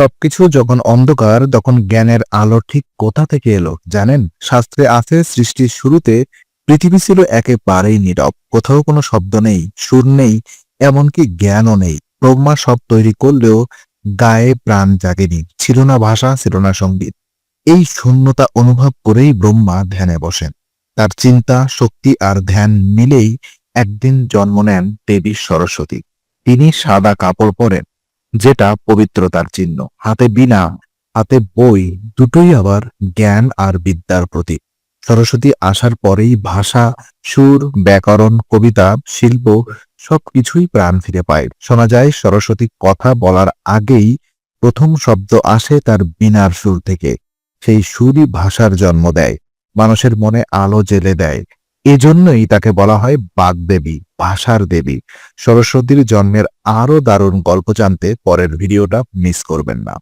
সবকিছু যখন অন্ধকার তখন জ্ঞানের আলো ঠিক কোথা থেকে এলো জানেন? শাস্ত্রে আছে সৃষ্টির শুরুতে পৃথিবী ছিল একেবারেই নীরব, কোথাও কোনো শব্দ নেই, সুর নেই, এমনকি জ্ঞানও নেই। ব্রহ্মা সব তৈরি করলেও গায়ে প্রাণ জাগেনি, ছিল না ভাষা, ছিল না সঙ্গীত। এই শূন্যতা অনুভব করেই ব্রহ্মা ধ্যানে বসেন। তার চিন্তা, শক্তি আর ধ্যান মিলেই একদিন জন্ম নেন দেবী সরস্বতী। তিনি সাদা কাপড় পরেন, যেটা পবিত্রতার চিহ্ন, হাতে বীণা, হাতে বই, দুটোই আবার জ্ঞান আর বিদ্যার প্রতীক। সরস্বতী আসার পরেই ভাষা, সুর, ব্যাকরণ, কবিতা, শিল্প সবকিছুই প্রাণ ফিরে পায়। শোনা যায় সরস্বতী কথা বলার আগেই প্রথম শব্দ আসে তার বীণার সুর থেকে। সেই সুরই ভাষার জন্ম দেয়, মানুষের মনে আলো জ্বেলে দেয়। এজন্যই তাকে বলা হয় বাগদেবী, ভাষার দেবী। সরস্বতীর জন্মের আরো দারুণ গল্প জানতে পরের ভিডিওটা মিস করবেন না।